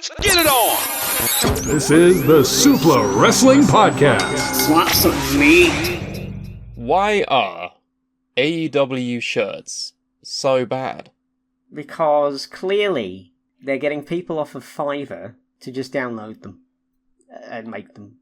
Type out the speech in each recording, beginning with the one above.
Let's get it on! This is the Suplah Wrestling Podcast. Slap some meat. Why are AEW shirts so bad? Because clearly they're getting people off of Fiverr to just download them and make them,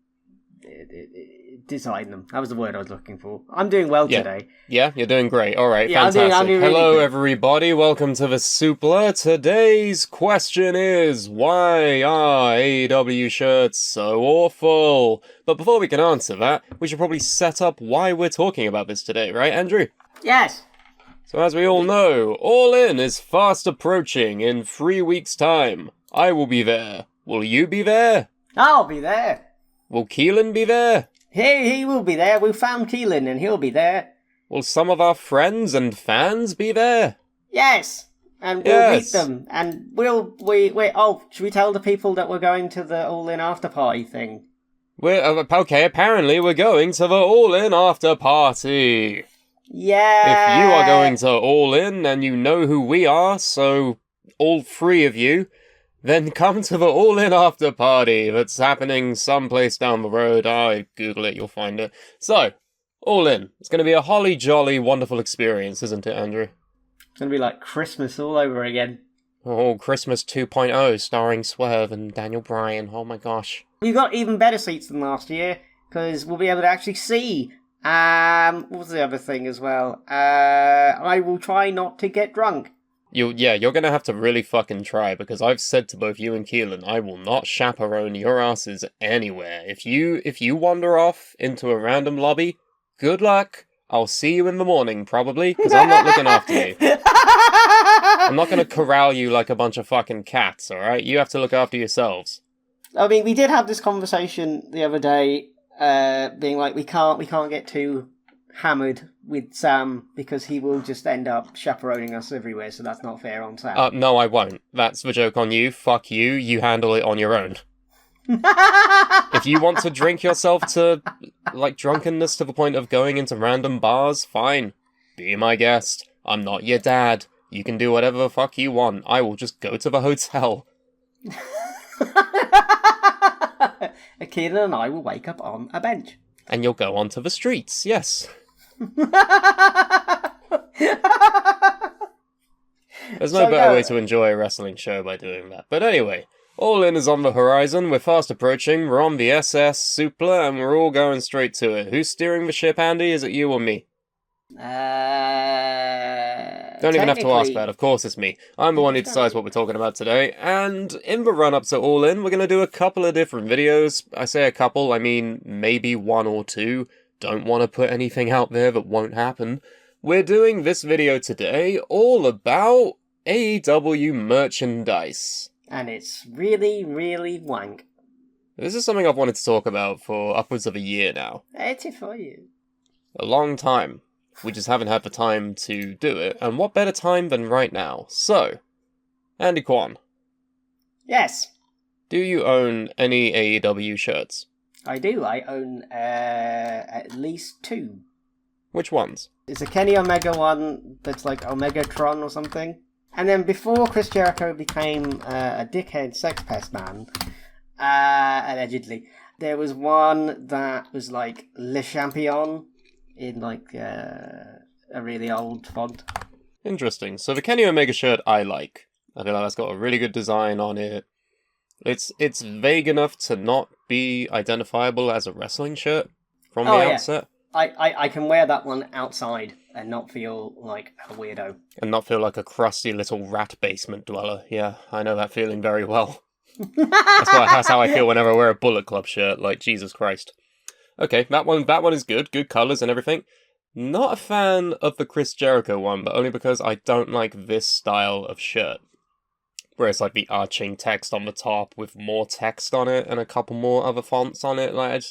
design them. That was the word I was looking for. I'm doing well today. Yeah, you're doing great. All right, Yeah, fantastic. I'm doing really Hello, good. everybody. Welcome to the Suplah. Today's question is, why are AEW shirts so awful? But before we can answer that, we should probably set up why we're talking about this today, right, Andrew? Yes. So as we all know, All In is fast approaching in 3 weeks' time. I will be there. Will you be there? I'll be there. Will Keelan be there? He will be there. We found Keelan and he'll be there. Will some of our friends and fans be there? Yes. And we'll meet them. And should we tell the people that we're going to the All In after party thing? Apparently we're going to the All In after party. Yeah. If you are going to All In and you know who we are, so all three of you, then come to the All In after party that's happening someplace down the road. Google it, you'll find it. So, All In. It's going to be a holly jolly wonderful experience, isn't it, Andrew? It's going to be like Christmas all over again. Oh, Christmas 2.0 starring Swerve and Daniel Bryan. Oh my gosh. We've got even better seats than last year because we'll be able to actually see. What was the other thing as well? I will try not to get drunk. You're gonna have to really fucking try, because I've said to both you and Keelan, I will not chaperone your asses anywhere. If you wander off into a random lobby, good luck. I'll see you in the morning, probably, because I'm not looking after you. I'm not gonna corral you like a bunch of fucking cats, alright? You have to look after yourselves. I mean, we did have this conversation the other day, being like, we can't get too hammered with Sam because he will just end up chaperoning us everywhere, so that's not fair on Sam. No, I won't. That's the joke on you. Fuck you. You handle it on your own. If you want to drink yourself to, drunkenness to the point of going into random bars, fine. Be my guest. I'm not your dad. You can do whatever the fuck you want. I will just go to the hotel. Akira and I will wake up on a bench. And you'll go onto the streets, yes. There's no better way to enjoy a wrestling show by doing that. But anyway, All In is on the horizon, we're fast approaching, we're on the SS Suplah, and we're all going straight to it. Who's steering the ship, Andy? Is it you or me? Don't even have to ask that, of course it's me. I'm the one who decides what we're talking about today, and in the run-up to All In, we're going to do a couple of different videos. I say a couple, I mean maybe one or two. Don't want to put anything out there that won't happen. We're doing this video today all about AEW merchandise. And it's really, really wank. This is something I've wanted to talk about for upwards of a year now. It's it for you. A long time. We just haven't had the time to do it, and what better time than right now? So, Andy Kwan. Yes. Do you own any AEW shirts? I do. I own at least two. Which ones? It's a Kenny Omega one that's like Omegatron or something. And then before Chris Jericho became a dickhead sex pest man, allegedly, there was one that was like Le Champion in like a really old font. Interesting. So the Kenny Omega shirt I like. I feel like that's got a really good design on it. It's vague enough to not be identifiable as a wrestling shirt from the outset. I can wear that one outside and not feel like a weirdo. And not feel like a crusty little rat basement dweller. Yeah, I know that feeling very well. That's how I feel whenever I wear a Bullet Club shirt, like Jesus Christ. Okay, that one is good colours and everything. Not a fan of the Chris Jericho one, but only because I don't like this style of shirt. Where it's like the arching text on the top with more text on it and a couple more other fonts on it. Like,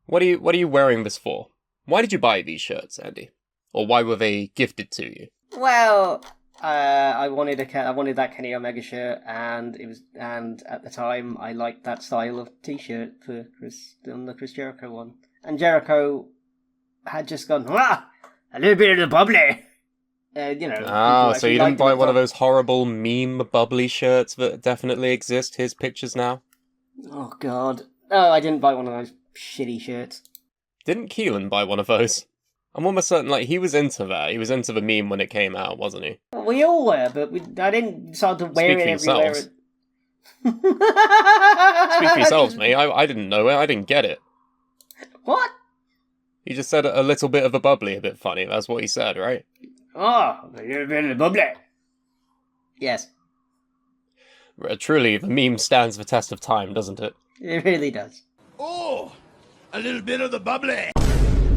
What are you wearing this for? Why did you buy these shirts, Andy? Or why were they gifted to you? Well, I wanted that Kenny Omega shirt, and at the time I liked that style of T-shirt for on the Chris Jericho one. And Jericho had just gone, a little bit of the bubbly. People Ah, so actually you like didn't them buy at one of top. those horrible meme bubbly shirts that definitely exist, his pictures now? Oh, God. No, I didn't buy one of those shitty shirts. Didn't Keelan buy one of those? I'm almost certain, like, he was into that. He was into the meme when it came out, wasn't he? We all were, but I didn't decide to wear Speak it for everywhere. yourselves. Speak for yourselves, mate. I didn't know it. I didn't get it. What? He just said a little bit of a bubbly, a bit funny. That's what he said, right? Oh, a little bit of bubbly. Yes, Truly, the meme stands the test of time, doesn't it? it really does. Oh, a little bit of the bubbly.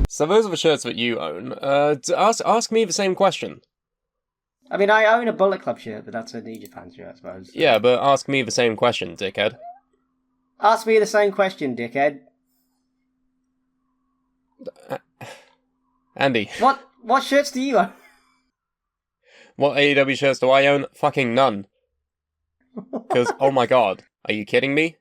So those are the shirts that you own. Ask me the same question. I mean, I own a Bullet Club shirt, but that's a New Japan shirt, I suppose. Yeah, but ask me the same question, dickhead. Ask me the same question, dickhead. Andy. What shirts do you own? What AEW shirts do I own? Fucking none. Because, oh my god, are you kidding me?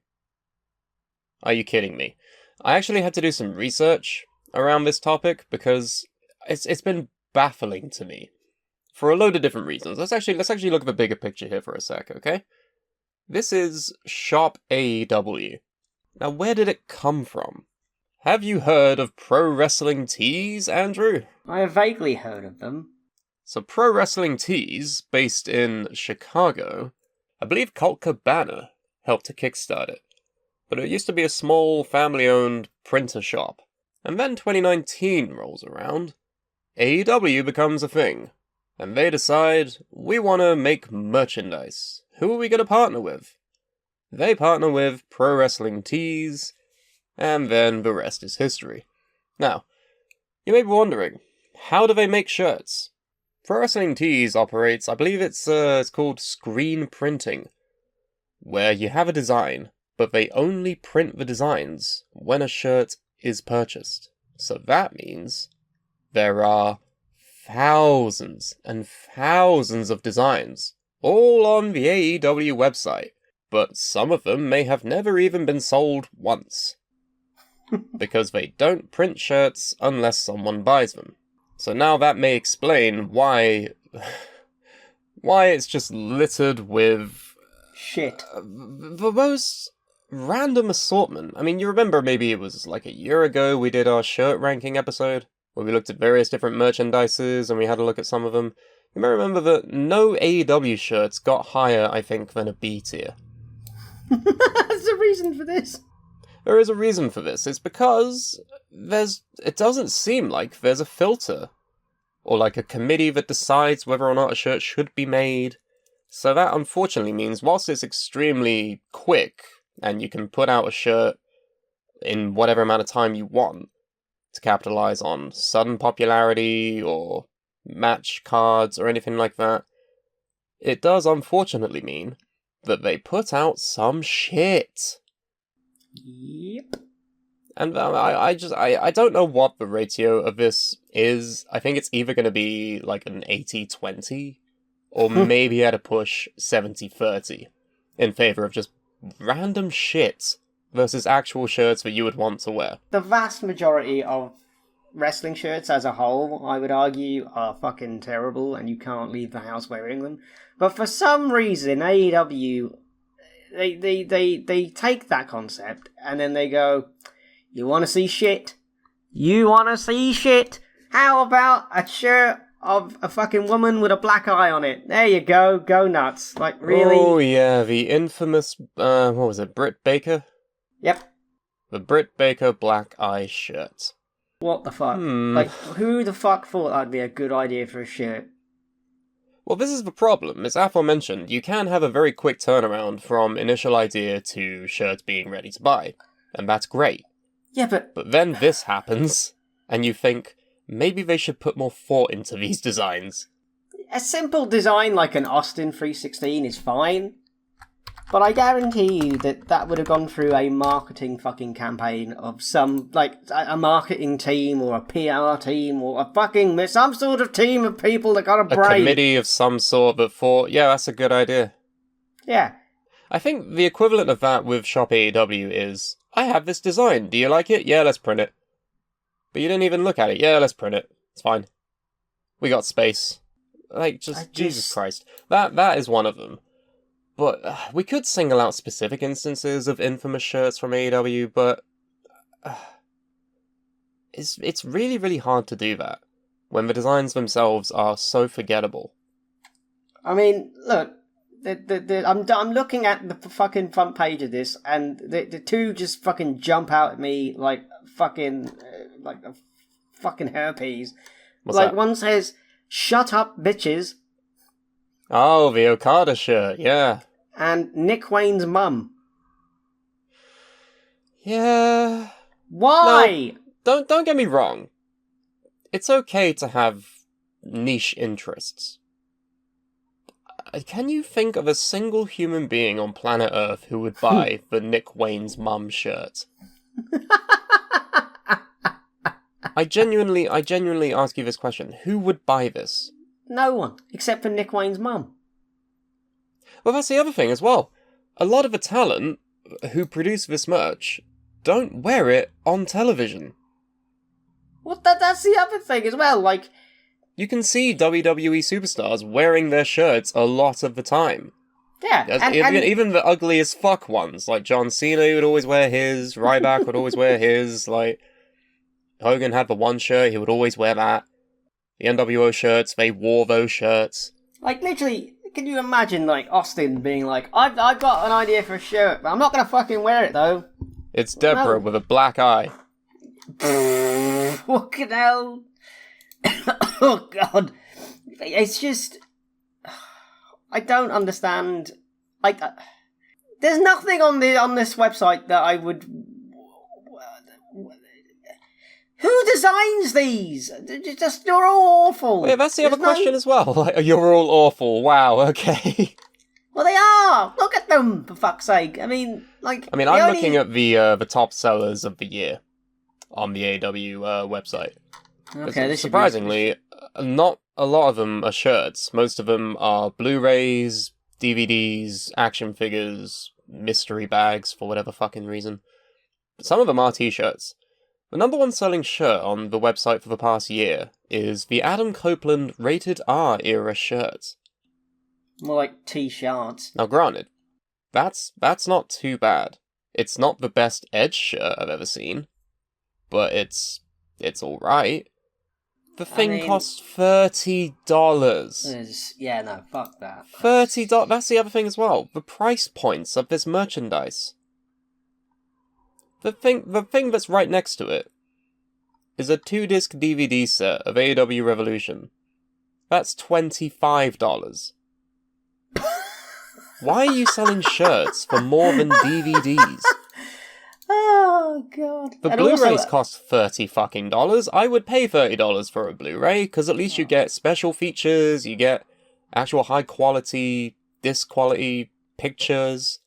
Are you kidding me? I actually had to do some research around this topic because it's been baffling to me for a load of different reasons. Let's actually look at the bigger picture here for a sec, okay? This is Shop AEW. Now, where did it come from? Have you heard of Pro Wrestling Tees, Andrew? I have vaguely heard of them. So Pro Wrestling Tees, based in Chicago, I believe Colt Cabana helped to kickstart it. But it used to be a small, family-owned printer shop. And then 2019 rolls around, AEW becomes a thing. And they decide, we want to make merchandise. Who are we going to partner with? They partner with Pro Wrestling Tees, and then the rest is history. Now, you may be wondering, how do they make shirts? Pro Wrestling Tees operates, I believe it's called screen printing, where you have a design, but they only print the designs when a shirt is purchased. So that means there are thousands and thousands of designs, all on the AEW website, but some of them may have never even been sold once. Because they don't print shirts unless someone buys them. So now that may explain why it's just littered with Shit. the most random assortment. I mean, you remember maybe it was like a year ago we did our shirt ranking episode, where we looked at various different merchandises and we had a look at some of them. You may remember that no AEW shirts got higher, I think, than a B tier. That's the reason for this. There is a reason for this. It's because it doesn't seem like there's a filter, or like a committee that decides whether or not a shirt should be made. So that unfortunately means whilst it's extremely quick, and you can put out a shirt in whatever amount of time you want to capitalize on sudden popularity or match cards or anything like that, it does unfortunately mean that they put out some shit. Yep. And I don't know what the ratio of this is. I think it's either going to be like an 80-20, or maybe at a push 70-30, in favor of just random shit versus actual shirts that you would want to wear. The vast majority of wrestling shirts as a whole, I would argue, are fucking terrible and you can't leave the house wearing them. But for some reason, AEW, they take that concept and then they go, you want to see shit? You want to see shit? How about a shirt of a fucking woman with a black eye on it? There you go. Go nuts. Like, really? Oh yeah, the infamous, what was it, Britt Baker? Yep. The Britt Baker black eye shirt. What the fuck? Like, who the fuck thought that'd be a good idea for a shirt? Well, this is the problem. As aforementioned, you can have a very quick turnaround from initial idea to shirt being ready to buy. And that's great. Yeah, but But then this happens, and you think, maybe they should put more thought into these designs. a simple design like an Austin 316 is fine. But I guarantee you that would have gone through a marketing fucking campaign of some, like, a marketing team or a PR team or a fucking, some sort of team of people that got a brain. A committee of some sort that thought, yeah, that's a good idea. Yeah. I think the equivalent of that with Shop AEW is, I have this design, do you like it? Yeah, let's print it. But you didn't even look at it. Yeah, let's print it. It's fine. We got space. Like, Jesus Christ. That is one of them. But we could single out specific instances of infamous shirts from AEW, but it's really, really hard to do that when the designs themselves are so forgettable. I mean, look, I'm looking at the fucking front page of this, and the two just fucking jump out at me like fucking herpes. What's that? One says, "Shut up, bitches," Oh, the Okada shirt, yeah. and "Nick Wayne's mum." Yeah. Why? No, don't get me wrong. It's okay to have niche interests. Can you think of a single human being on planet Earth who would buy the Nick Wayne's mum shirt? I genuinely ask you this question. Who would buy this? No one, except for Nick Wayne's mum. Well, that's the other thing as well. A lot of the talent who produce this merch don't wear it on television. Well, that's the other thing as well, like... You can see WWE superstars wearing their shirts a lot of the time. Yeah, even the ugly as fuck ones, like John Cena would always wear his, Ryback would always wear his, like... Hogan had the one shirt, he would always wear that. The NWO shirts, they wore those shirts. Like, literally, can you imagine, like, Austin being like, I've got an idea for a shirt, but I'm not gonna fucking wear it, though. It's Deborah with a black eye. Fucking hell. Oh, God. It's just... I don't understand. Like, there's nothing on this website that I would... Who designs these? You're all awful. Yeah, that's the other question as well. Like, you're all awful. Wow, okay. Well, they are. Look at them, for fuck's sake. I mean, I'm looking at the top sellers of the year on the AEW website. Okay, this surprisingly, not a lot of them are shirts. Most of them are Blu-rays, DVDs, action figures, mystery bags for whatever fucking reason. But some of them are t-shirts. The number one selling shirt on the website for the past year is the Adam Copeland Rated R era shirt. More like t-shirts. Now granted, that's not too bad. It's not the best Edge shirt I've ever seen, but it's alright. The thing costs $30. Yeah, no, fuck that. $30, that's the other thing as well. The price points of this merchandise. The thing that's right next to it is a 2-disc DVD set of AEW Revolution. That's $25. Why are you selling shirts for more than DVDs? Oh, God. The Blu-rays cost $30. I would pay $30 for a Blu-ray, because at least you get special features, you get actual high-quality, disc quality pictures.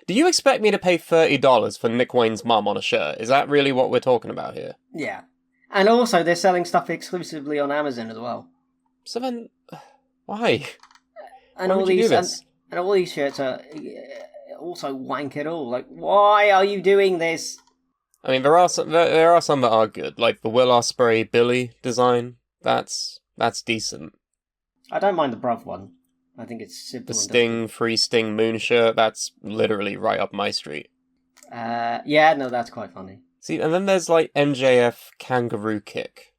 Do you expect me to pay $30 for Nick Wayne's mum on a shirt? Is that really what we're talking about here? Yeah. And also, they're selling stuff exclusively on Amazon as well. So then, why? And why all would you these do this? and all these shirts are also wank at all. Like, why are you doing this? I mean, there are some that are good, like the Will Ospreay Billy design. That's decent. I don't mind the Bruv one. I think it's simple. The Sting, Free Sting Moon shirt, that's literally right up my street. Yeah, no, that's quite funny. See, and then there's like MJF Kangaroo Kick.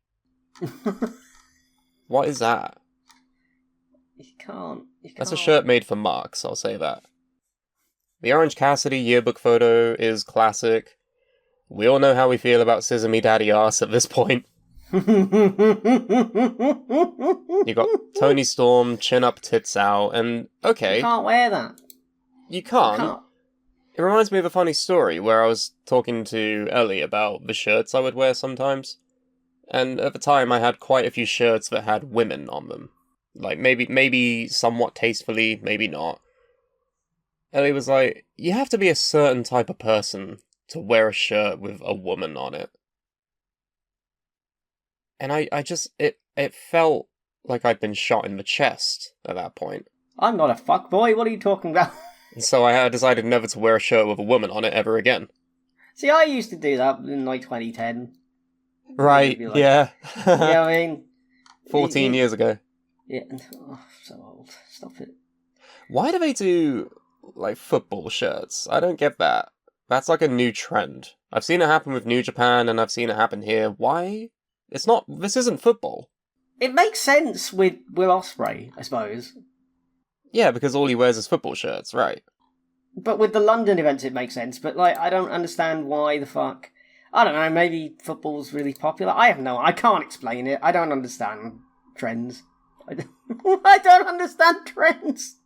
What is that? You can't. That's a shirt made for Marks, I'll say that. The Orange Cassidy yearbook photo is classic. We all know how we feel about Scissor Me Daddy Arse at this point. You got Tony Storm, chin up, tits out, and okay. You can't wear that. You can't. It reminds me of a funny story where I was talking to Ellie about the shirts I would wear sometimes. And at the time I had quite a few shirts that had women on them. Like, maybe somewhat tastefully, maybe not. Ellie was like, you have to be a certain type of person to wear a shirt with a woman on it. And I just, it felt like I'd been shot in the chest at that point. I'm not a fuckboy, what are you talking about? So I decided never to wear a shirt with a woman on it ever again. See, I used to do that in like 2010. Right, Like, yeah. you know what I mean? 14 years ago. Yeah, oh, so old. Stop it. Why do they do, like, football shirts? I don't get that. That's like a new trend. I've seen it happen with New Japan, and I've seen it happen here. Why? This isn't football. It makes sense with Will Ospreay, I suppose. Yeah, because all he wears is football shirts, right? But with the London events, it makes sense. But, like, I don't understand why the fuck... I don't know, maybe football's really popular. I can't explain it. I don't understand trends. I don't understand trends.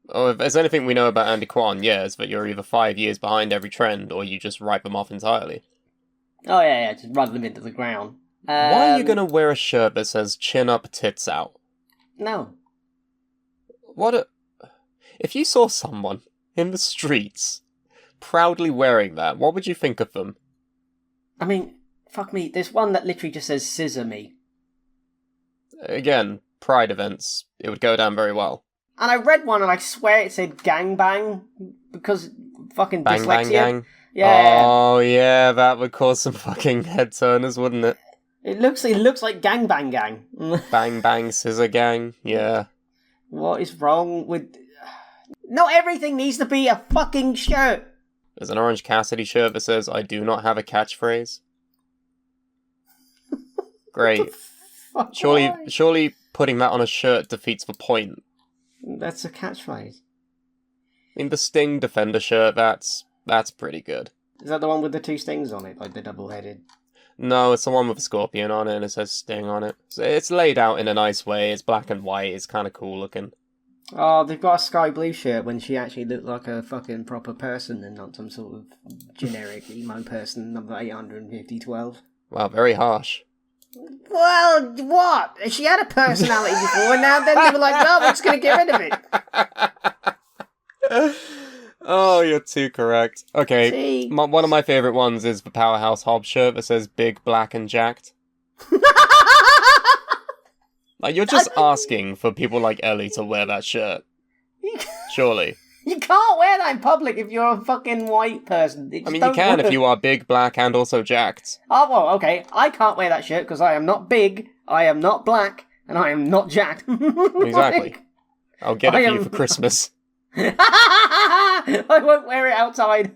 Oh, if there's anything we know about Andy Kwan, yeah, it's that you're either 5 years behind every trend, or you just write them off entirely. Oh, yeah, just run them into the ground. Why are you going to wear a shirt that says chin up, tits out? No. If you saw someone in the streets proudly wearing that, what would you think of them? I mean, fuck me, there's one that literally just says scissor me. Again, pride events, it would go down very well. And I read one and I swear it said gangbang because fucking Bang dyslexia. bang gang? Yeah. Oh yeah, that would cause some fucking head turners, wouldn't it? It looks like gangbang gang. Bang bang scissor gang, yeah. What is wrong with... Not everything needs to be a fucking shirt. There's an Orange Cassidy shirt that says, I do not have a catchphrase. Great. Surely putting that on a shirt defeats the point. That's a catchphrase. I mean, the Sting Defender shirt, that's pretty good. Is that the one with the two stings on it, like the double-headed? No, it's the one with a scorpion on it and it says Sting on it. So it's laid out in a nice way, it's black and white, it's kind of cool looking. Oh, they've got a sky blue shirt when she actually looked like a fucking proper person and not some sort of generic emo person, number 85012. Wow, very harsh. Well, what? She had a personality before, and now then they were like, no, we're just going to get rid of it. Oh, you're too correct. Okay, See? one of my favourite ones is the Powerhouse Hobbs shirt that says Big, Black and Jacked. Like, you're just asking for people like Ellie to wear that shirt. Surely. You can't wear that in public if you're a fucking white person. I mean, you can if you are big, black, and also jacked. Oh, well, okay. I can't wear that shirt because I am not big, I am not black, and I am not jacked. Exactly. I'll get it for you for Christmas. I won't wear it outside.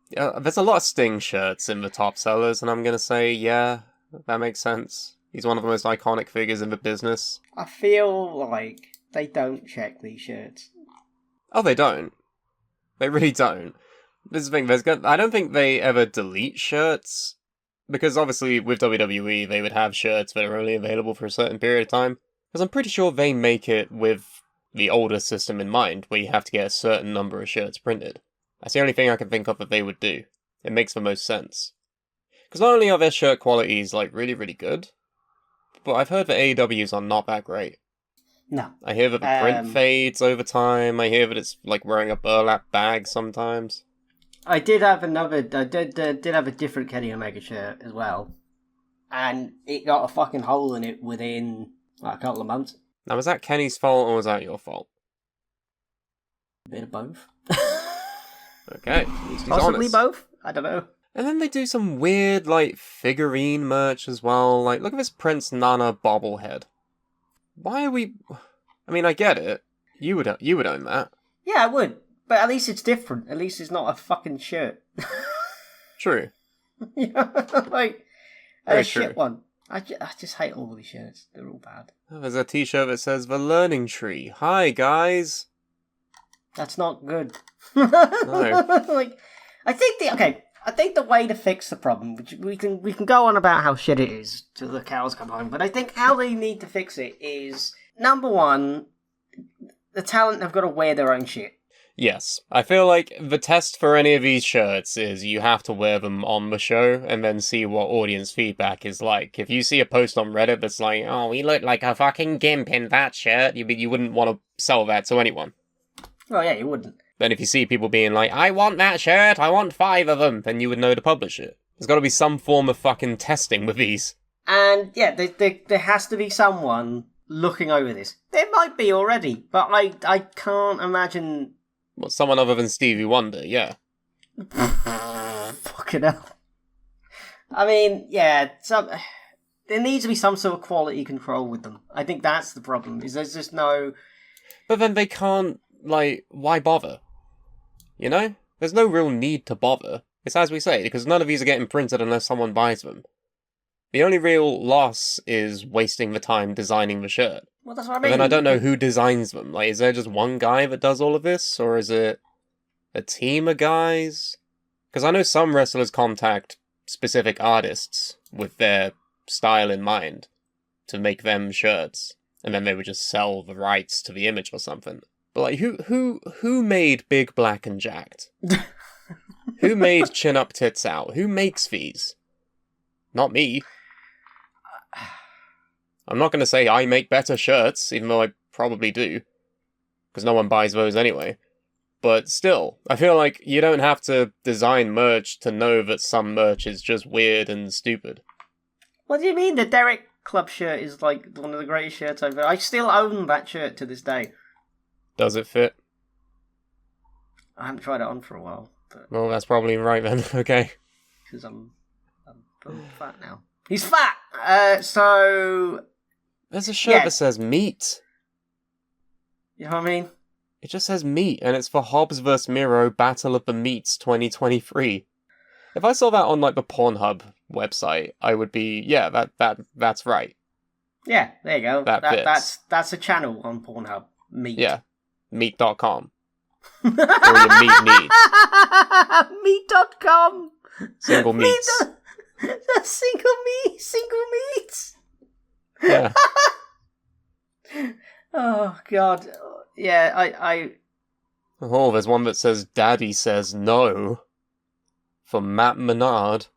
Yeah, there's a lot of Sting shirts in the top sellers, and I'm going to say, yeah, that makes sense. He's one of the most iconic figures in the business. I feel like they don't check these shirts. Oh, they don't. They really don't. This is the thing, I don't think they ever delete shirts, because obviously with WWE they would have shirts that are only available for a certain period of time, because I'm pretty sure they make it with the older system in mind, where you have to get a certain number of shirts printed. That's the only thing I can think of that they would do. It makes the most sense. Because not only are their shirt qualities, like, really, really good, but I've heard that AEWs are not that great. No. I hear that the print fades over time. I hear that it's like wearing a burlap bag sometimes. I did have did have a different Kenny Omega shirt as well, and it got a fucking hole in it within like, a couple of months. Now, was that Kenny's fault or was that your fault? A bit of both. Okay, at least he's Possibly honest. both. I don't know. And then they do some weird, like, figurine merch as well. Like, look at this Prince Nana bobblehead. Why are we... I mean, I get it. You would own that. Yeah, I would. But at least it's different. At least it's not a fucking shirt. True. You know, like, Very a true. shit one. I just hate all these shirts. They're all bad. Oh, there's a t-shirt that says, The Learning Tree. Hi, guys. That's not good. No. Like, I think the way to fix the problem, which we can go on about how shit it is till the cows come home, but I think how they need to fix it is, number one, the talent have got to wear their own shit. Yes. I feel like the test for any of these shirts is you have to wear them on the show and then see what audience feedback is like. If you see a post on Reddit that's like, oh, we look like a fucking gimp in that shirt, you wouldn't want to sell that to anyone. Oh yeah, you wouldn't. Then if you see people being like, I want that shirt, I want 5 of them, then you would know to publish it. There's got to be some form of fucking testing with these. And yeah, there has to be someone looking over this. There might be already, but I can't imagine... Well, someone other than Stevie Wonder, yeah. Fucking hell. I mean, yeah, There needs to be some sort of quality control with them. I think that's the problem, is there's just no... But then they can't, like, why bother? You know? There's no real need to bother. It's as we say, because none of these are getting printed unless someone buys them. The only real loss is wasting the time designing the shirt. Well, that's what I mean. But then I don't know who designs them. Like, is there just one guy that does all of this? Or is it a team of guys? Because I know some wrestlers contact specific artists with their style in mind to make them shirts. And then they would just sell the rights to the image or something. But like, who made Big Black and Jacked? Who made Chin Up Tits Out? Who makes these? Not me. I'm not going to say I make better shirts, even though I probably do. Because no one buys those anyway. But still, I feel like you don't have to design merch to know that some merch is just weird and stupid. What do you mean? The Derek Club shirt is like one of the greatest shirts I've ever... I still own that shirt to this day. Does it fit? I haven't tried it on for a while. But... Well, that's probably right then. Okay. Because I'm fat now. He's fat! So... There's a shirt that says meat. You know what I mean? It just says meat, and it's for Hobbs vs. Miro Battle of the Meats 2023. If I saw that on, like, the Pornhub website, I would be, yeah, that's right. Yeah, there you go. That fits. That's a channel on Pornhub. Meat. Yeah. Meat.com. Or your meat needs. Meat.com. Single meats. Single meats. Yeah. Oh, God. Yeah, I... Oh, there's one that says Daddy Says No. For Matt Menard.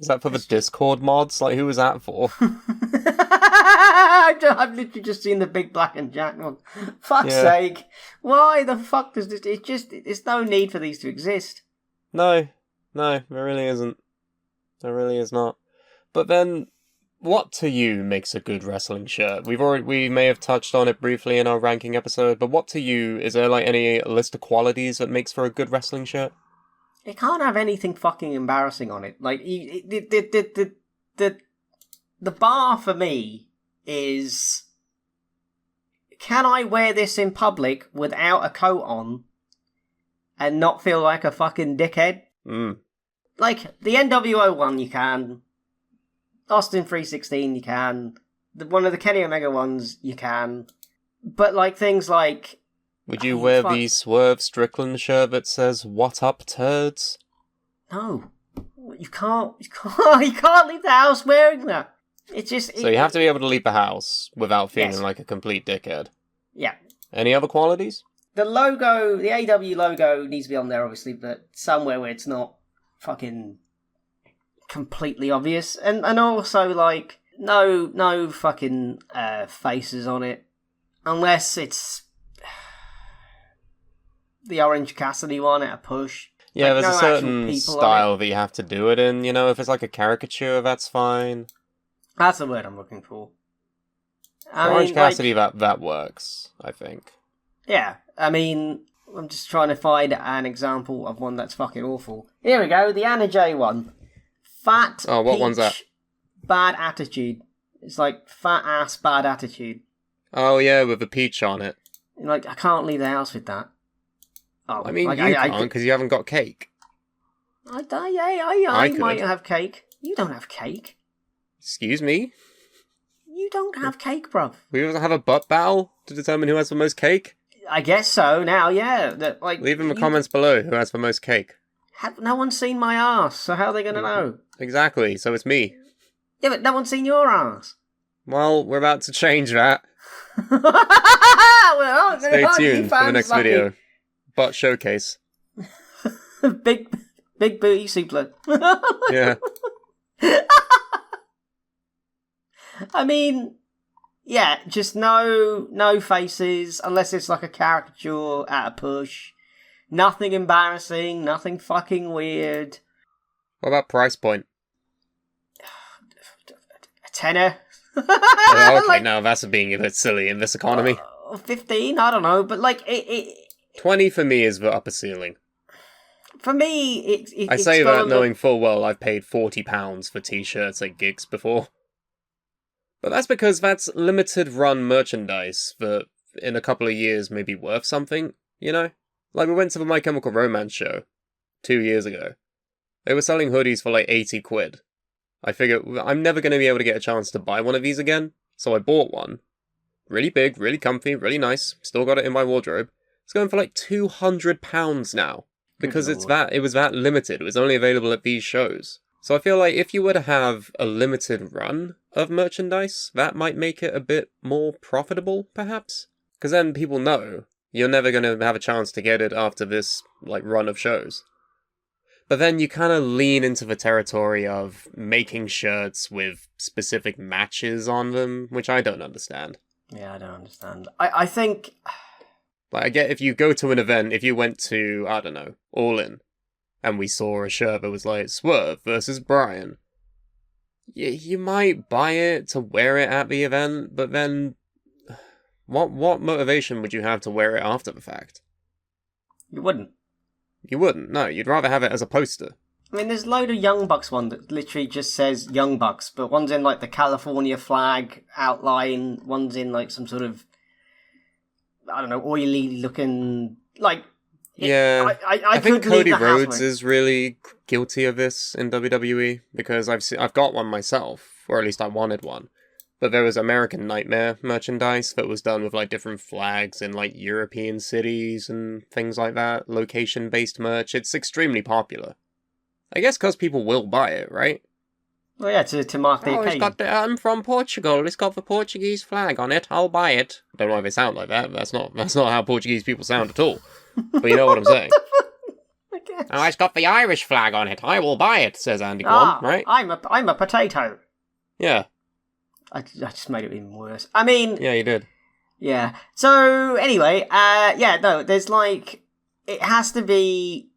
Is that for the Discord mods? Like, who was that for? I've literally just seen the Big Black and Jack one. Fuck's sake. Why the fuck does this... There's no need for these to exist. No, there really isn't. There really is not. But then, what to you makes a good wrestling shirt? We may have touched on it briefly in our ranking episode, but what to you, is there like any list of qualities that makes for a good wrestling shirt? It can't have anything fucking embarrassing on it. Like, the bar for me is, can I wear this in public without a coat on and not feel like a fucking dickhead? Like, the NWO one you can, Austin 316 you can, one of the Kenny Omega ones you can, but like things like... Would you wear the Swerve Strickland shirt that says, "What up, turds"? No. You can't leave the house wearing that. It's just... So you have to be able to leave the house without feeling like a complete dickhead. Yeah. Any other qualities? The logo, the AEW logo needs to be on there, obviously, but somewhere where it's not fucking completely obvious. And also, like, no fucking faces on it. Unless it's the Orange Cassidy one at a push. Yeah, like, there's a certain style that you have to do it in, you know, if it's like a caricature, that's fine. That's the word I'm looking for. Orange Cassidy, that works, I think. Yeah, I mean, I'm just trying to find an example of one that's fucking awful. Here we go, the Anna J one. Fat Oh, what peach, one's that? Bad attitude. It's like fat ass, bad attitude. Oh yeah, with the peach on it. Like, I can't leave the house with that. Oh, I mean, like, you can't, because you haven't got cake. I could. might have cake. You don't have cake. Excuse me? You don't have cake, bruv. We also have a butt battle to determine who has the most cake? I guess so now, yeah. Leave in the comments below who has the most cake. No one's seen my arse, so how are they going to know? Exactly, so it's me. Yeah, but no one's seen your arse. Well, we're about to change that. Well, Stay tuned for the next video. Butt showcase. big booty Suplah. Yeah. I mean, yeah, just no faces, unless it's like a caricature at a push. Nothing embarrassing, nothing fucking weird. What about price point? A tenner. Oh, okay, like, no, that's being a bit silly in this economy. 15, I don't know, but like it 20 for me is the upper ceiling. For me, I say that knowing full well I've paid £40 for t-shirts at gigs before. But that's because that's limited run merchandise that in a couple of years may be worth something, you know? Like we went to the My Chemical Romance show 2 years ago. They were selling hoodies for like 80 quid. I figured I'm never going to be able to get a chance to buy one of these again, so I bought one. Really big, really comfy, really nice. Still got it in my wardrobe. It's going for like £200 now. Because it was that limited. It was only available at these shows. So I feel like if you were to have a limited run of merchandise, that might make it a bit more profitable, perhaps? Because then people know you're never going to have a chance to get it after this like run of shows. But then you kind of lean into the territory of making shirts with specific matches on them, which I don't understand. Yeah, I don't understand. I think... Like, I get if you go to an event, if you went to, I don't know, All In, and we saw a shirt that was like, Swerve versus Bryan, you might buy it to wear it at the event, but then what motivation would you have to wear it after the fact? You wouldn't. You wouldn't, no. You'd rather have it as a poster. I mean, there's a load of Young Bucks one that literally just says Young Bucks, but one's in, like, the California flag outline, one's in, like, some sort of, I don't know, oily-looking, like... Yeah, I think could Cody leave the Rhodes house is really guilty of this in WWE, because I've got one myself, or at least I wanted one. But there was American Nightmare merchandise that was done with like different flags in like European cities and things like that, location-based merch. It's extremely popular. I guess because people will buy it, right? Well, yeah, to mark the occasion. I'm from Portugal. It's got the Portuguese flag on it. I'll buy it. Don't know why they sound like that. That's not how Portuguese people sound at all. But you know what I'm saying. Oh, it's got the Irish flag on it. I will buy it, says Andy Gorn, right? I'm a potato. Yeah. I just made it even worse. I mean... Yeah, you did. Yeah. So, anyway, there's like... It has to be...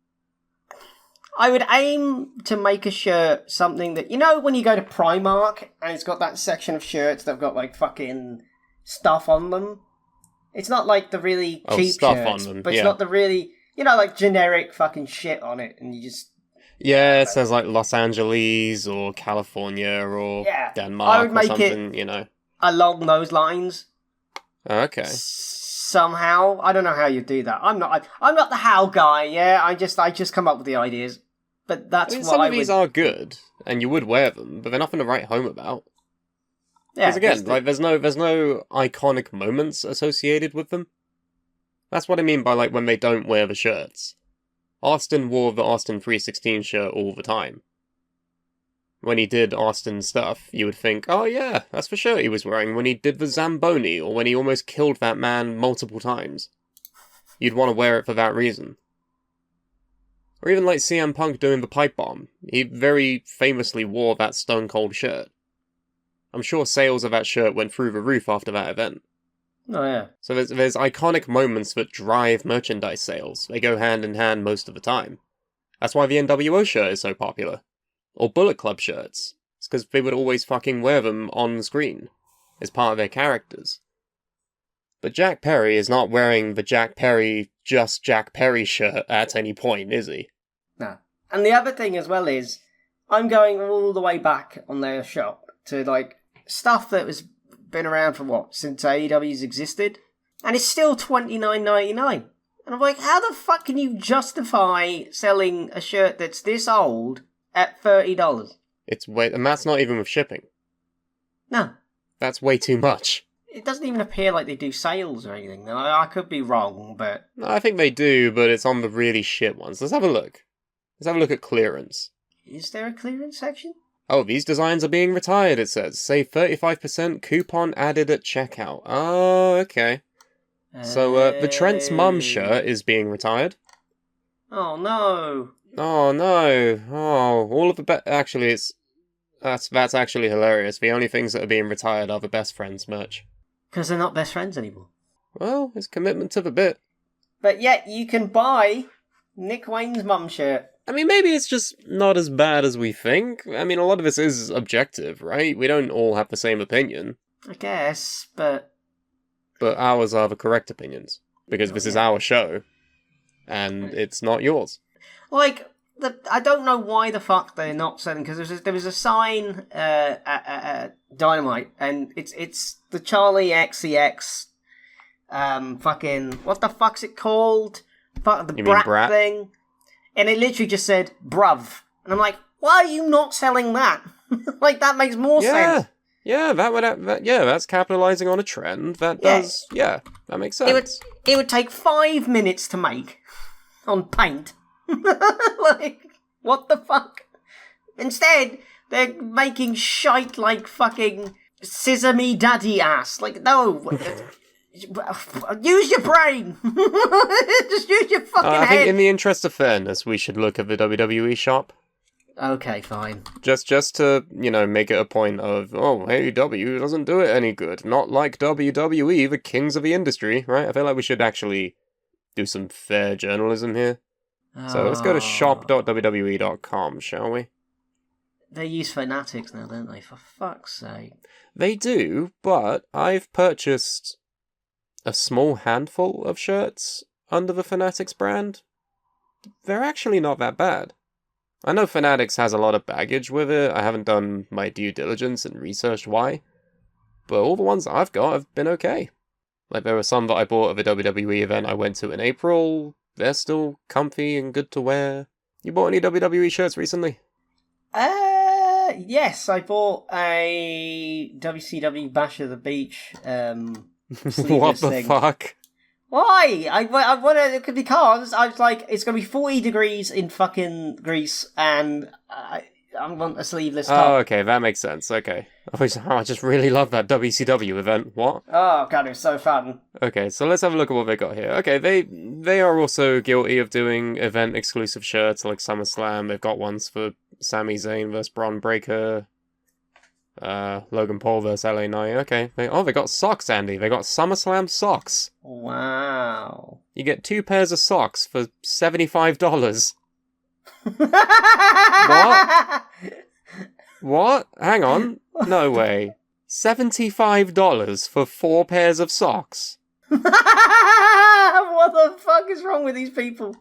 I would aim to make a shirt something that... You know when you go to Primark and it's got that section of shirts that have got like fucking stuff on them? It's not like the really cheap stuff shirts, on them, but yeah. it's not the really... You know, like generic fucking shit on it and you just... Yeah, it says like Los Angeles or California or Denmark or something, you know. Along those lines. Okay. Somehow. I don't know how you do that. I'm not the how guy, yeah? I just come up with the ideas. But that's what some of these are good, and you would wear them, but they're nothing to write home about. Yeah, because again, like there's no iconic moments associated with them. That's what I mean by like when they don't wear the shirts. Austin wore the Austin 316 shirt all the time. When he did Austin stuff, you would think, oh yeah, that's the shirt he was wearing when he did the Zamboni, or when he almost killed that man multiple times. You'd want to wear it for that reason. Or even like CM Punk doing the pipe bomb. He very famously wore that Stone Cold shirt. I'm sure sales of that shirt went through the roof after that event. Oh, yeah. So there's iconic moments that drive merchandise sales. They go hand in hand most of the time. That's why the NWO shirt is so popular. Or Bullet Club shirts. It's because they would always fucking wear them on the screen. As part of their characters. But Jack Perry is not wearing the Jack Perry shirt at any point, is he? No. And the other thing as well is, I'm going all the way back on their shop to, like, stuff that was... been around for what, since AEW's existed, and it's still $29.99. And I'm like, how the fuck can you justify selling a shirt that's this old at $30? And that's not even with shipping. No, that's way too much. It doesn't even appear like they do sales or anything. I could be wrong, but no, I think they do, but it's on the really shit ones. Let's have a look. Let's have a look at clearance. Is there a clearance section? Oh, these designs are being retired, it says. Save 35%, coupon added at checkout. Oh, okay. So, the Trent's mum shirt is being retired. Oh, no. Oh, no. Oh, all of the actually, that's actually hilarious. The only things that are being retired are the Best Friends merch. Because they're not best friends anymore. Well, it's commitment to the bit. But yet, you can buy Nick Wayne's mum shirt. I mean, maybe it's just not as bad as we think. I mean, a lot of this is objective, right? We don't all have the same opinion. I guess, but... But ours are the correct opinions. Because this is our show. And it's not yours. Like, I don't know why the fuck they're not selling, because there was a sign at Dynamite, and it's the Charlie XCX fucking, what the fuck's it called? The You mean brat thing, and it literally just said bruv, and I'm like, why are you not selling that? Like, that makes more sense. Yeah, that's capitalizing on a trend. That does, that makes sense. It would take 5 minutes to make on paint. Like, what the fuck? Instead, they're making shite like fucking Scissor Me Daddy ass. Like, no. Use your brain. Just use your fucking head. I think in the interest of fairness, we should look at the WWE shop. Okay, fine. Just to, make it a point of, AEW doesn't do it any good. Not like WWE, the kings of the industry, right? I feel like we should actually do some fair journalism here. So let's go to shop.wwe.com, shall we? They use Fanatics now, don't they? For fuck's sake. They do, but I've purchased a small handful of shirts under the Fanatics brand. They're actually not that bad. I know Fanatics has a lot of baggage with it. I haven't done my due diligence and researched why. But all the ones I've got have been okay. Like, there were some that I bought at a WWE event I went to in April. They're still comfy and good to wear. You bought any WWE shirts recently? Yes, I bought a WCW Bash of the Beach What the fuck? Why? I wanted it because I was like, it's gonna be 40 degrees in fucking Greece, and I want a sleeveless top. Oh, okay, that makes sense. Okay. I just really love that WCW event. What? Oh god, it was so fun. Okay, so let's have a look at what they got here. Okay, they are also guilty of doing event exclusive shirts like SummerSlam. They've got ones for Sami Zayn vs Braun Breaker, Logan Paul vs LA Knight. Okay, they got socks, Andy. They got SummerSlam socks. Wow. You get 2 pairs of socks for $75. What? What? Hang on. No way. $75 for 4 pairs of socks? What the fuck is wrong with these people?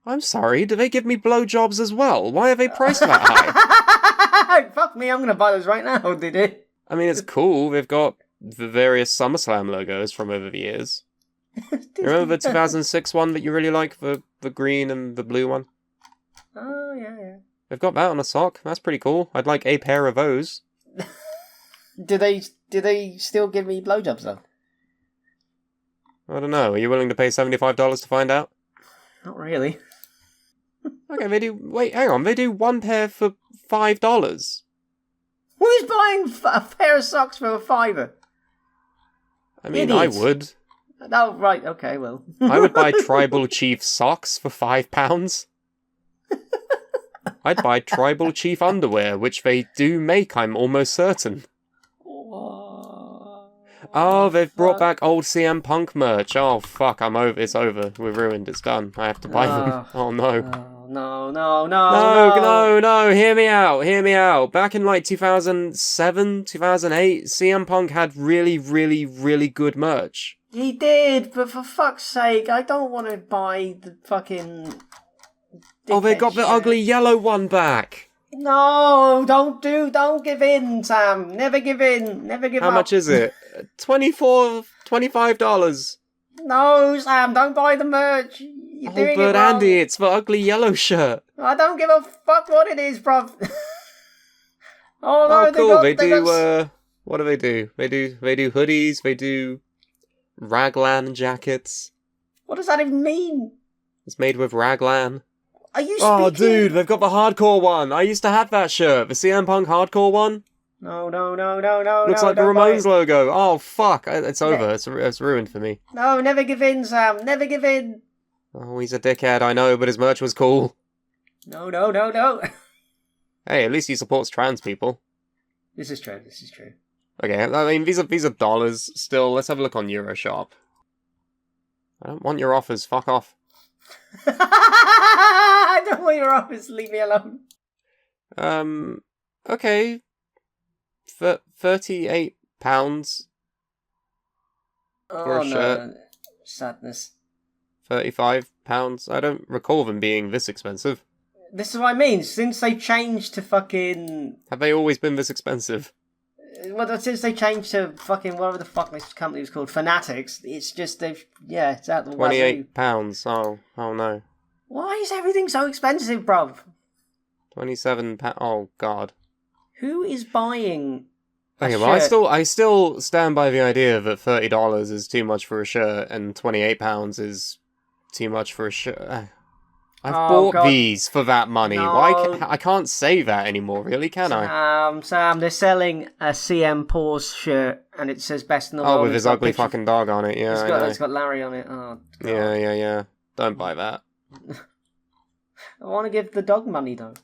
I'm sorry, do they give me blowjobs as well? Why are they priced that high? Fuck me, I'm gonna buy those right now, did it? I mean, it's cool. They've got the various SummerSlam logos from over the years. Remember the 2006 one that you really like, the green and the blue one? Oh, yeah. They've got that on a sock. That's pretty cool. I'd like a pair of those. Do they still give me blowjobs, though? I don't know. Are you willing to pay $75 to find out? Not really. Okay, they do... Wait, hang on. They do 1 pair for $5. Who's buying a pair of socks for $5? I mean, Idiots. I would. Oh, right, okay, well. I would buy Tribal Chief socks for £5. I'd buy Tribal Chief underwear, which they do make, I'm almost certain. Oh, they've brought back old CM Punk merch. Oh, fuck, I'm over. It's over. We're ruined. It's done. I have to buy them. Oh, no. No. Hear me out. Back in, 2007, 2008, CM Punk had really, really, really good merch. He did, but for fuck's sake, I don't want to buy the fucking... Oh, they got the ugly yellow one back. No, don't give in, Sam. Never give in. Never give up. How much is it? $25. No, Sam, don't buy the merch. You're doing it wrong. Andy, it's the ugly yellow shirt. I don't give a fuck what it is, bruv. Cool. They do, what do? They do hoodies, they do raglan jackets. What does that even mean? It's made with raglan. Are you speaking... Oh, dude, they've got the hardcore one. I used to have that shirt, the CM Punk hardcore one. No. Looks like the Ramones logo. Oh, fuck. It's over. It's ruined for me. No, never give in, Sam. Never give in. Oh, he's a dickhead, I know, but his merch was cool. No. Hey, at least he supports trans people. This is true. Okay, I mean, these are dollars still. Let's have a look on Euroshop. I don't want your offers. Fuck off. I don't want your offers. Leave me alone. Okay. For £38 for a shirt. No. Sadness. £35. I don't recall them being this expensive. this is what I mean. Since they changed to fucking... Have they always been this expensive? Well, since they changed to fucking whatever the fuck this company was called, Fanatics, it's just it's out the wazoo. £28. Oh no. Why is everything so expensive, bruv? £27. Oh god. Who is buying a Okay, shirt? well, I still stand by the idea that $30 is too much for a shirt and £28 is too much for a shirt. I've bought these for that money. No. I can't say that anymore, really, can I? Sam, they're selling a CM Pause shirt, and it says "Best in the World." Oh, with his ugly fucking dog on it. Yeah, it's got Larry on it. Oh, God. Yeah. Don't buy that. I want to give the dog money though.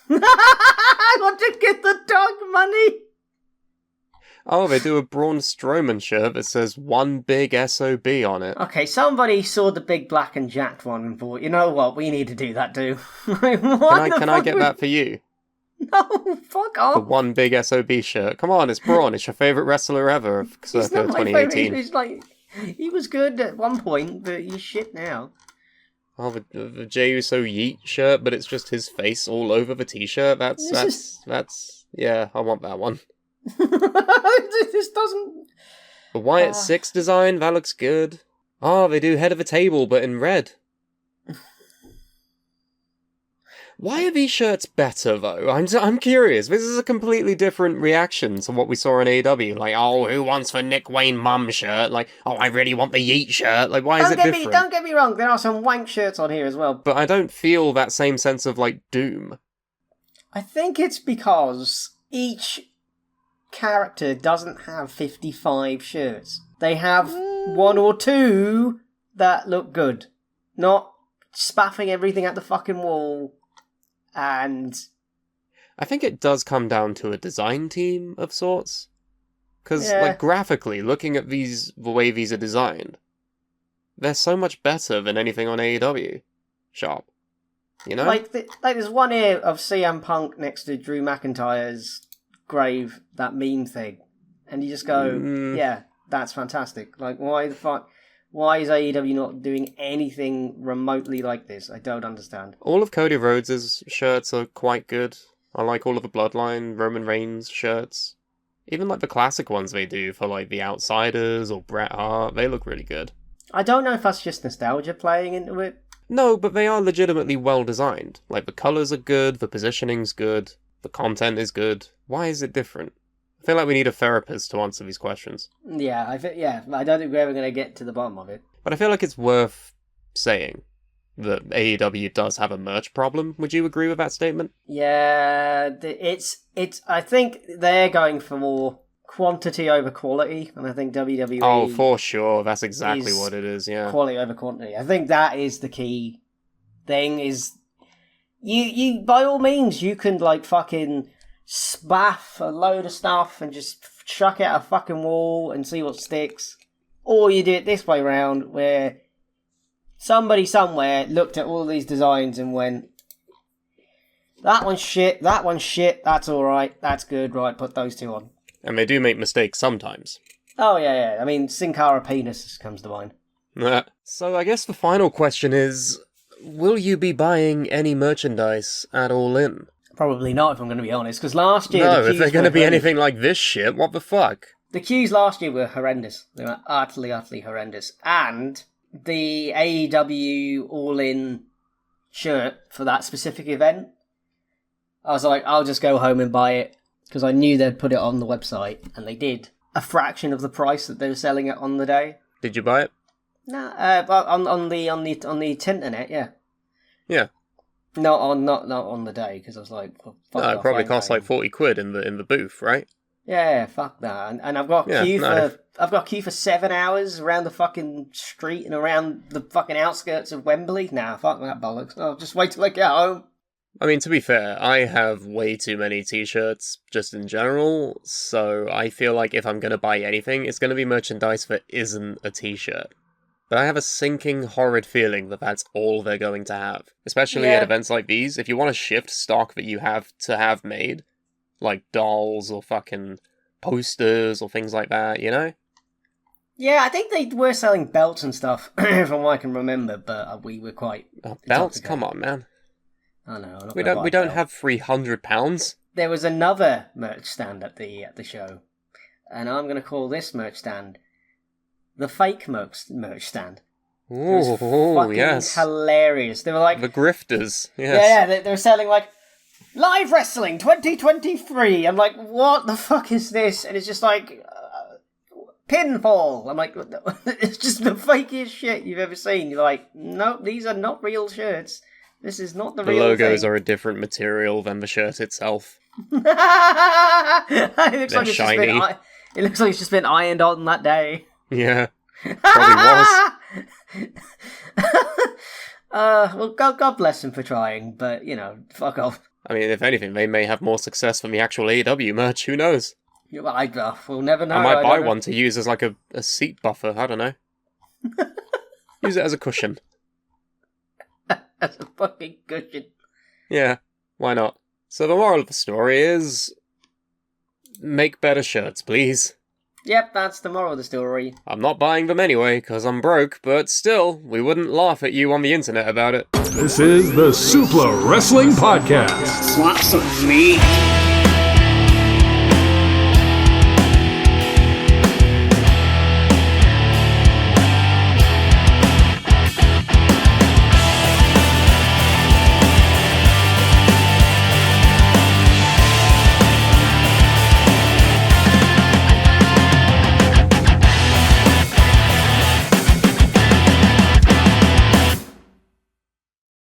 I want to give the dog money. Oh, they do a Braun Strowman shirt that says "One Big SOB" on it. Okay, somebody saw the big black and jacked one and thought, you know what, we need to do that too. Can I get that for you? No, fuck off. The One Big SOB shirt. Come on, it's Braun. It's your favourite wrestler ever of circa 2018. He's like, he was good at one point, but he's shit now. Oh, the Jey Uso Yeet shirt, but it's just his face all over the t-shirt. That's yeah, I want that one. This doesn't... The Wyatt 6 design, that looks good. Oh, they do head of a table, but in red. Why are these shirts better, though? I'm curious. This is a completely different reaction to what we saw in AEW. Like, oh, who wants the Nick Wayne mum shirt? Like, oh, I really want the Yeet shirt. Like, why is it different? Don't get me wrong, there are some wank shirts on here as well. But I don't feel that same sense of, like, doom. I think it's because each character doesn't have 55 shirts. They have one or two that look good. Not spaffing everything at the fucking wall. And I think it does come down to a design team of sorts. Because, like, graphically, looking at the way these are designed, they're so much better than anything on AEW shop. You know? Like there's one here of CM Punk next to Drew McIntyre's grave, that meme thing. And you just go, yeah, that's fantastic. Like, why the fuck... Why is AEW not doing anything remotely like this? I don't understand. All of Cody Rhodes' shirts are quite good. I like all of the Bloodline, Roman Reigns shirts. Even like the classic ones they do for like The Outsiders or Bret Hart, they look really good. I don't know if that's just nostalgia playing into it. No, but they are legitimately well designed. Like the colours are good, the positioning's good, the content is good. Why is it different? I feel like we need a therapist to answer these questions. Yeah, I don't think we're ever going to get to the bottom of it. But I feel like it's worth saying that AEW does have a merch problem. Would you agree with that statement? Yeah, it's. I think they're going for more quantity over quality, and I think WWE... Oh, for sure. That's exactly what it is, yeah. Quality over quantity. I think that is the key thing, is... You by all means, you can, like, fucking... spaff a load of stuff and just chuck it at a fucking wall and see what sticks. Or you do it this way round, where somebody somewhere looked at all these designs and went, that one's shit, that's alright, that's good, right, put those two on. And they do make mistakes sometimes. Oh yeah, I mean, Sin Cara Penis comes to mind. So I guess the final question is, will you be buying any merchandise at All In? Probably not, if I'm going to be honest, because last year... No, if they're going to be anything like this shit, what the fuck? The queues last year were horrendous. They were utterly horrendous. And the AEW All-In shirt for that specific event, I was like, I'll just go home and buy it, because I knew they'd put it on the website, and they did. A fraction of the price that they were selling it on the day. Did you buy it? No, on the Tinternet, yeah. Yeah. Not on the day, because I was like, well, fuck no, it off, probably cost like 40 quid in the booth, right? Yeah, fuck that. And I've got a queue for 7 hours around the fucking street and around the fucking outskirts of Wembley. Nah, fuck that bollocks. I'll just wait till I get home. I mean, to be fair, I have way too many t-shirts just in general, so I feel like if I'm going to buy anything, it's going to be merchandise that isn't a t-shirt. But I have a sinking, horrid feeling that that's all they're going to have. Especially at events like these, if you want to shift stock that you have to have made, like dolls or fucking posters or things like that, you know? Yeah, I think they were selling belts and stuff, from what I can remember, but we were quite... belts? Come on, man. I know. We don't have £300. There was another merch stand at the show, and I'm going to call this merch stand the fake merch stand. Oh, yes. Hilarious. They were like... The grifters, yes. Yeah, they were selling like, Live Wrestling 2023. I'm like, what the fuck is this? And it's just like, pinfall. I'm like, it's just the fakest shit you've ever seen. You're like, nope, these are not real shirts. This is not the real thing. The logos are a different material than the shirt itself. It looks They're shiny. It looks like it's just been ironed on that day. Yeah, probably was. Well, God bless him for trying, but, fuck off. I mean, if anything, they may have more success than the actual AEW merch, who knows? We'll never know. I might buy one to use as like a seat buffer, I don't know. Use it as a cushion. As a fucking cushion. Yeah, why not? So the moral of the story is... make better shirts, please. Yep, that's the moral of the story. I'm not buying them anyway, because I'm broke, but still, we wouldn't laugh at you on the internet about it. This is the Suplah Wrestling Podcast. Want some meat?